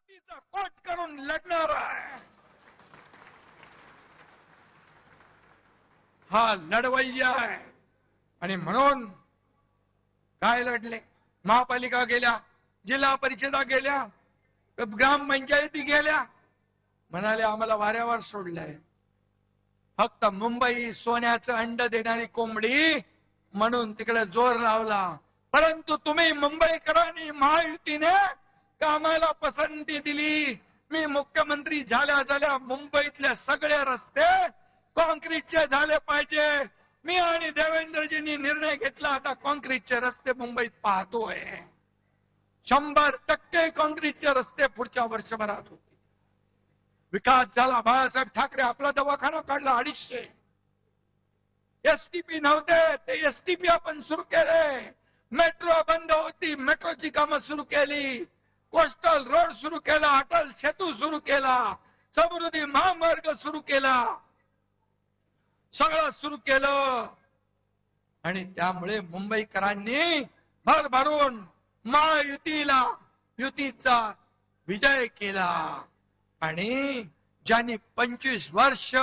छातीचा coat करून लढणार आहे. हा लढवय्या आहे. आणि म्हणून काय लढले? महापालिका गेल्या, जिल्हा परिषदा गेल्या, ग्रामपंचायती गेल्या, म्हणाले आम्हाला वाऱ्यावर सोडलंय. फक्त मुंबई सोन्याचं अंड देणारी कोंबडी म्हणून तिकडे जोर लावला. परंतु तुम्ही मुंबईकरांनी महायुतीने कामाला पसंती दिली. मी मुख्यमंत्री झाल्या मुंबईतले सगळे रस्ते कॉन्क्रीटचे झाले पाहिजे. मी आणि देवेंद्रजींनी निर्णय घेतला, आता कॉन्क्रीटचे रस्ते मुंबईत पाहतोय. 100% कॉन्क्रीटचे रस्ते पुढच्या वर्षभरात होते. विकास झाला. बाळासाहेब ठाकरे आपला दवाखाना काढला 250. एसटीपी नव्हते, ते एसटीपी आपण सुरू केले. मेट्रो बंद होती, मेट्रोची कामं सुरू केली. कोस्टल रोड सुरू केला, अटल सेतू सुरू केला, समृद्धी महामार्ग सुरू केला, सगळं सुरू केलं. आणि त्यामुळे मुंबईकरांनी भरभरून युतीचा विजय केला. आणि ज्यांनी 25 वर्ष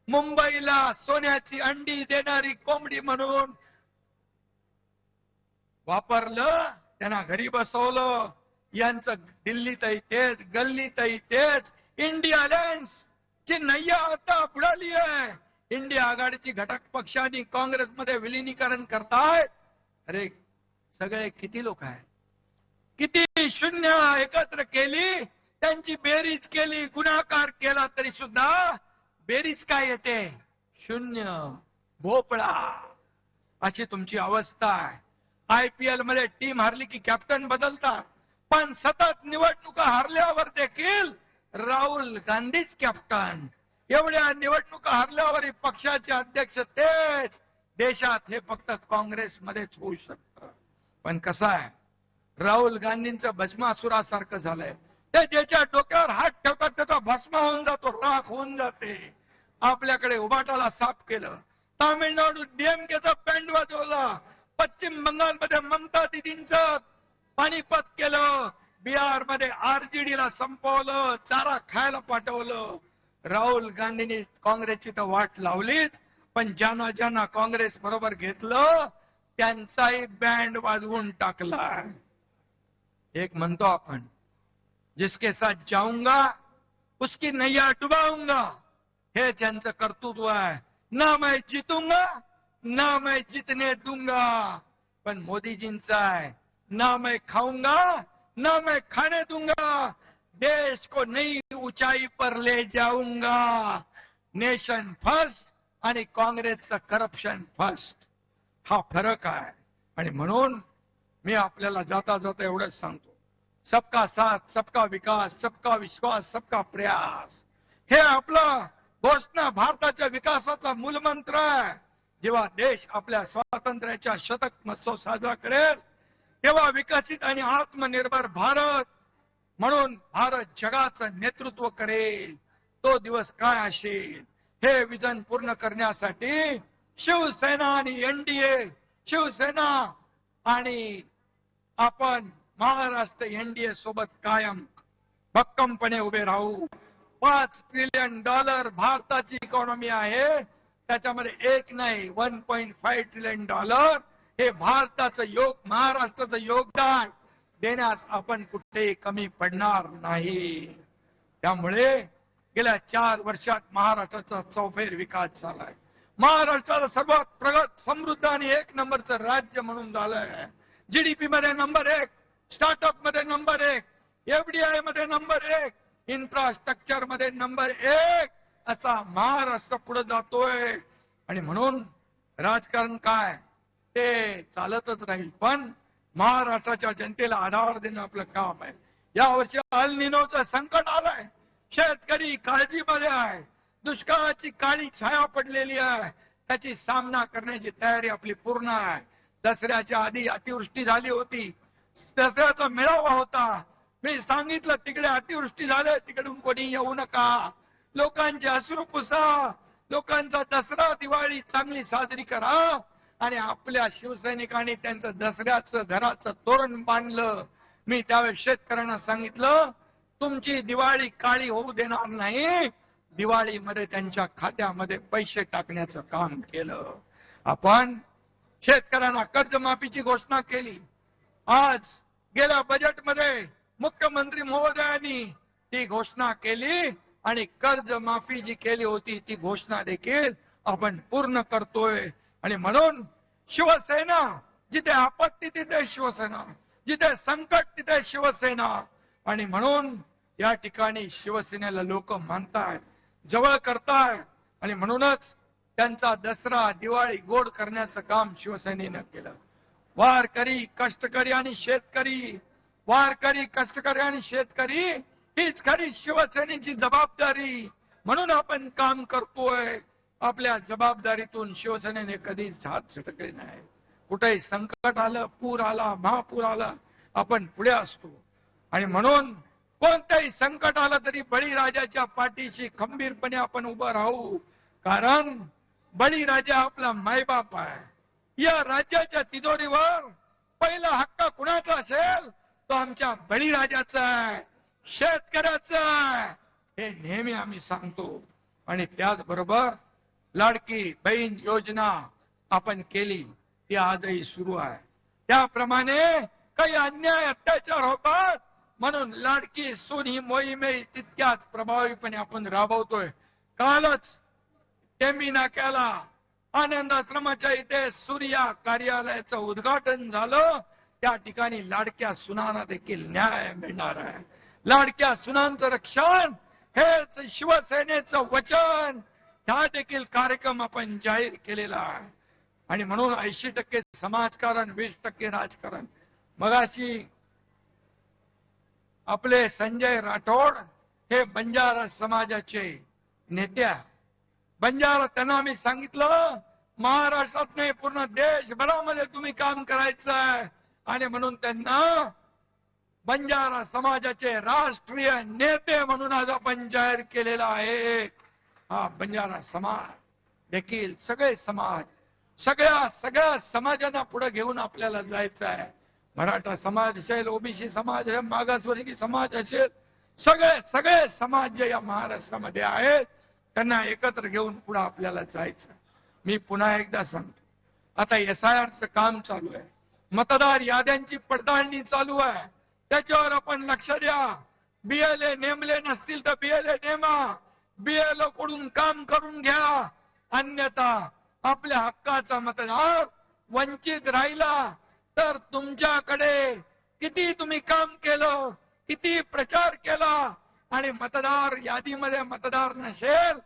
मुंबईला सोन्याची अंडी देणारी कोंबडी म्हणून वापरलं, त्यांना घरी बसवलं. यांचं दिल्लीतही तेच, गल्लीतही तेच. इंडिया अलायन्स ची नय्या आता बुडाली आहे. इंडिया आघाडीची घटक पक्षांनी काँग्रेसमध्ये विलिनीकरण करतायत. अरे सगळे किती लोक आहेत, किती शून्य एकत्र केली, त्यांची बेरीज केली, गुणाकार केला तरी सुद्धा बेरीज काय येते? शून्य, भोपळा. अशी तुमची अवस्था आहे. IPL मध्ये टीम हारली की कॅप्टन बदलतात, पण सतत निवडणुका हारल्यावर देखील राहुल गांधीच कॅप्टन. एवढ्या निवडणुका हारल्यावर पक्षाचे अध्यक्ष तेच. देशात हे फक्त काँग्रेसमध्येच होऊ शकतं. पण कसं आहे, राहुल गांधींचं भस्मासुरासारखं झालंय. ते ज्याच्या डोक्यावर हात ठेवतात त्याचा भस्म होऊन जातो, राख होऊन जाते. आपल्याकडे उबाटाला साफ केलं, तामिळनाडू DMKचा बँड वाजवला, पश्चिम बंगालमध्ये ममता दिदींचं पाणीपत केलं, बिहारमध्ये RJDला संपवलं, चारा खायला पाठवलं. राहुल गांधींनी काँग्रेसची तर वाट लावलीच, पण ज्यांना ज्यांना काँग्रेस बरोबर घेतलं त्यांचाही बँड वाजवून टाकला. एक म्हणतो आपण, जिसके साथ जाऊंगा उसकी नैया डुबाऊंगा. हे त्यांचं कर्तृत्व आहे. ना मैं जीतूंगा ना मैं जीतने दूंगा. पण मोदीजींचं आहे, ना मैं खाऊंगा ना मैं खाने दूंगा, देश को नई ऊंचाई पर ले जाऊंगा. नेशन फर्स्ट आणि काँग्रेसचं करप्शन फर्स्ट, हा फरक आहे. आणि म्हणून मी आपल्याला जाता जाता एवढंच सांगतो, सबका साथ, सबका विकास, सबका विश्वास, सबका प्रयास, हे आपला घोषणा भारताच्या विकासाचा मूलमंत्र आहे. जेव्हा देश आपल्या स्वातंत्र्याच्या शतक महोत्सव साजरा करेल तेव्हा विकसित आणि आत्मनिर्भर भारत म्हणून भारत जगाचं नेतृत्व करेल. तो दिवस काय असेल हे विजन पूर्ण करण्यासाठी शिवसेना आणि NDA, शिवसेना आणि आपण महाराष्ट्र NDA सोबत कायम भक्कमपणे उभे राहू. $5 ट्रिलियन भारताची इकॉनॉमी आहे, त्याच्यामध्ये एक नाही 1.5 ट्रिलियन हे भारताचं महाराष्ट्राचं योगदान देण्यास आपण कुठेही कमी पडणार नाही. त्यामुळे गेल्या 4 वर्षात महाराष्ट्राचा चौफेर विकास झालाय. महाराष्ट्राला सर्वात प्रगत, समृद्ध आणि 1 नंबरचं राज्य म्हणून झालंय. GDP मध्ये नंबर 1, स्टार्टअप मध्ये नंबर 1, FDI मध्ये नंबर 1, इन्फ्रास्ट्रक्चर मध्ये नंबर 1 असा महाराष्ट्र पुढे जातोय. आणि म्हणून राजकारण काय ते चालतच राहील, पण महाराष्ट्राच्या जनतेला आधार देणं आपलं काम आहे. यावर्षी अल निनोचं संकट आलंय, शेतकरी काळजीमध्ये आहे, दुष्काळाची काळी छाया पडलेली आहे. त्याची सामना करण्याची तयारी आपली पूर्ण आहे. दसऱ्याच्या आधी अतिवृष्टी झाली होती, दसऱ्याचा मेळावा होता. मी सांगितलं तिकडे अतिवृष्टी झाली, तिकडून कोणी येऊ नका, लोकांचे अश्रू पुसा, लोकांचा दसरा दिवाळी चांगली साजरी करा. आणि आपल्या शिवसैनिकांनी त्यांचं दसऱ्याचं घराचं तोरण बांधलं. मी त्यावेळेस शेतकऱ्यांना सांगितलं, तुमची दिवाळी काळी होऊ देणार नाही. दिवाळीमध्ये त्यांच्या खात्यामध्ये पैसे टाकण्याचं काम केलं. आपण शेतकऱ्यांना कर्जमाफीची घोषणा केली. आज गेल्या बजेटमध्ये मुख्यमंत्री महोदयांनी ती घोषणा केली आणि कर्जमाफी जी केली होती ती घोषणा देखील आपण पूर्ण करतोय. आणि म्हणून शिवसेना, जिथे आपत्ती तिथे शिवसेना, जिथे संकट तिथे शिवसेना. आणि म्हणून या ठिकाणी शिवसेनेला लोक मानतायत, जवळ करतायत. आणि म्हणूनच त्यांचा दसरा दिवाळी गोड करण्याचं काम शिवसेनेनं केलं. वारकरी, कष्टकरी आणि शेतकरी, वारकरी, कष्टकरी आणि शेतकरी हीच खरी शिवसेनेची जबाबदारी. म्हणून आपण काम करतोय. आपल्या जबाबदारीतून शिवसेनेने कधीच हात झटकले नाही. कुठेही संकट आलं, पूर आला, महापूर आला, आपण पुढे असतो. आणि म्हणून कोणत्याही संकट आलं तरी बळीराजाच्या पाठीशी खंबीरपणे आपण उभं राहू. कारण बळीराजा आपला मायबाप आहे. या राज्याच्या तिजोरीवर पहिला हक्क कुणाचा असेल तो आमच्या बळीराजाचा आहे, शेतकऱ्याचा आहे. हे नेहमी आम्ही सांगतो. आणि त्याचबरोबर लाडकी बहीण योजना आपण केली, ती आजही सुरू आहे. त्याप्रमाणे काही अन्याय अत्याचार होतात म्हणून लाडकी सून ही मोहीमही तितक्याच प्रभावीपणे आपण राबवतोय. कालच टेंबी नाक्याला आनंद आश्रमाच्या इथे सूर्या कार्यालयाचं उद्घाटन झालं. त्या ठिकाणी लाडक्या सुनांना देखील न्याय मिळणार आहे. लाडक्या सुनांचं रक्षण हेच शिवसेनेचं वचन. हा देखील कार्यक्रम आपण जाहीर केलेला आहे. आणि म्हणून 80% समाजकारण, 20% राजकारण. मगाशी आपले संजय राठोड हे बंजारा समाजाचे नेते आहे. बंजारा, त्यांना मी सांगितलं महाराष्ट्रात नाही पूर्ण देशभरामध्ये तुम्ही काम करायचं आहे. आणि म्हणून त्यांना बंजारा समाजाचे राष्ट्रीय नेते म्हणून आज आपण जाहीर केलेला आहे. हा बंजारा समाज देखील सगळे समाज, सगळ्या समाजांना पुढे घेऊन आपल्याला जायचं आहे. मराठा समाज असेल, ओबीसी समाज असेल, मागासवर्गीय समाज असेल, सगळे समाज जे या महाराष्ट्रामध्ये आहेत त्यांना एकत्र घेऊन पुढे आपल्याला जायचं. मी पुन्हा एकदा सांगतो, आता SIRचं काम चालू आहे. मतदार याद्यांची पडताळणी चालू आहे. त्याच्यावर आपण लक्ष द्या. BLA नेमले नसतील तर BLA नेमा. BLO कडून काम करून घ्या. अन्यथा आपल्या हक्काचा मतदार वंचित राहिला तर तुमच्याकडे किती तुम्ही काम केलं, किती प्रचार केला आणि मतदार यादीमध्ये मतदार नसेल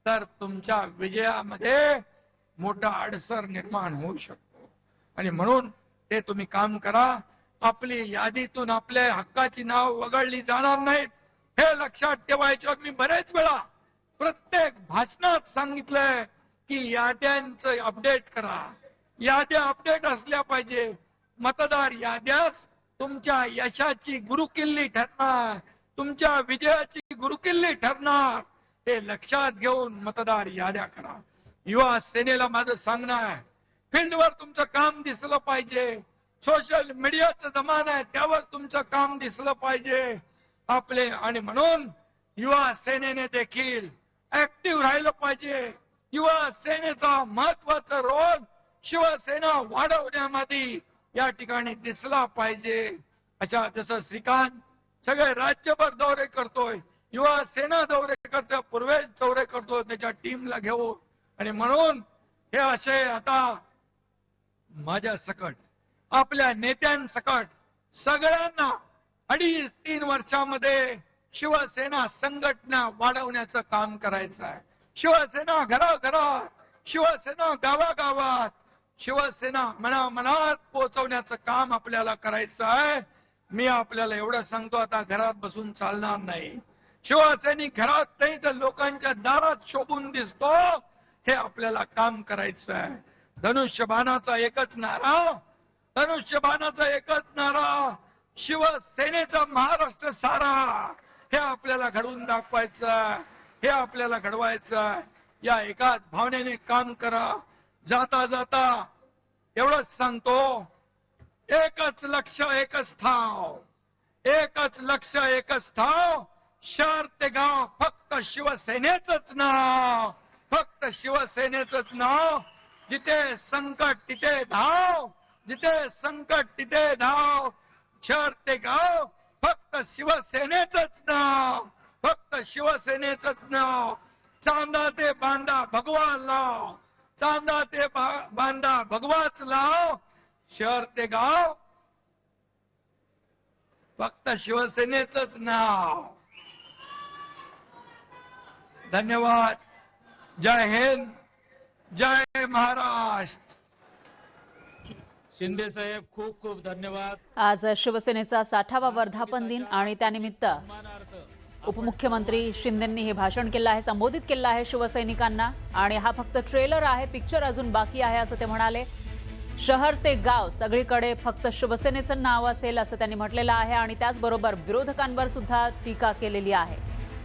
तर तुमच्या विजयामध्ये मोठा अडसर निर्माण होऊ शकतो. आणि म्हणून ते तुम्ही काम करा. आपली यादीतून आपल्या हक्काची नाव वगळली जाणार नाहीत हे लक्षात ठेवायचं. मी बरेच वेळा प्रत्येक भाषणात सांगितलंय की याद्यांचं अपडेट करा. याद्या अपडेट असल्या पाहिजे. मतदार याद्यास तुमच्या यशाची गुरुकिल्ली ठरणार, तुमच्या विजयाची गुरुकिल्ली ठरणार. हे लक्षात घेऊन मतदार याद्या करा. युवा सेनेला माझं सांगणं आहे, फील्डवर तुमचं काम दिसलं पाहिजे. सोशल मीडियाचा जमाना आहे, त्यावर तुमचं काम दिसलं पाहिजे आपले. आणि म्हणून युवा सेनेने देखील ऍक्टिव्ह राहिलं पाहिजे. युवा सेनेचा महत्वाचा रोल शिवसेना वाढवण्यामध्ये या ठिकाणी दिसला पाहिजे. अशा जसं श्रीकांत सगळे राज्यभर दौरे करतोय, युवा सेना दौरे करतोय, पूर्वेश दौरे करतोय त्याच्या टीमला घेऊन. आणि म्हणून हे असे आता माझ्या सकट, आपल्या नेत्यांसकट सगळ्यांना 2.5-3 वर्षामध्ये शिवसेना संघटना वाढवण्याचं काम करायचं आहे. शिवसेना घराघरात, शिवसेना गावागावात, शिवसेना मनामनात पोहोचवण्याचं काम आपल्याला करायचं आहे. मी आपल्याला एवढं सांगतो, आता घरात बसून चालणार नाही. शिवसैनिक घरात नाही तर लोकांच्या दारात शोभून दिसतो, हे आपल्याला काम करायचं आहे. धनुष्यबाणाचा एकच नारा, धनुष्यबाणाचा एकच नारा, शिवसेनेचा महाराष्ट्र सारा. हे आपल्याला घडवून दाखवायचं, हे आपल्याला घडवायचं. या एकाच भावनेने काम करा. जाता जाता एवढंच सांगतो, एकच लक्ष एकच ठाव, एकच लक्ष एकच ठाव, शहर ते गाव फक्त शिवसेनेचंच नाव, फक्त शिवसेनेचंच नाव. जिथे संकट तिथे धाव, जिथे संकट तिथे धाव. शहर ते गाव फक्त शिवसेनेचंच नाव, फक्त शिवसेनेचंच नाव. चांदा ते बांधा भगवा लाव, चांदा ते बांधा भगवाच लाव. शहर ते गाव फक्त शिवसेनेचंच नाव. धन्यवाद. जय हिंद, जय महाराष्ट्र. शिंदे साहेब खूप खूप धन्यवाद. आज शिवसेनेचा 60वा वर्धापन दिन आणि त्यानिमित्त उपमुख्यमंत्री शिंदेंनी हे भाषण केलं आहे, संबोधित केलं आहे शिवसैनिकांना. आणि हा फक्त ट्रेलर आहे, पिक्चर अजून बाकी आहे असं ते म्हणाले. शहर ते गाव सगळीकडे फक्त शिवसेनेचं नाव असेल असं त्यांनी म्हटलेलं आहे. आणि त्याचबरोबर विरोधकांवर सुद्धा टीका केलेली आहे.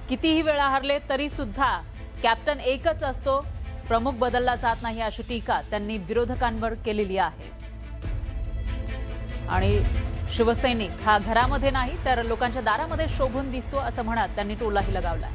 कितीही वेळा हरले तरी सुद्धा कॅप्टन एकच असतो, प्रमुख बदलला जात नाही अशी टीका त्यांनी विरोधकांवर केलेली आहे. आणि शिवसैनिक हा घरामध्ये नाही तर लोकांच्या दारामध्ये शोभून दिसतो असं म्हणत त्यांनी टोलाही लगावला.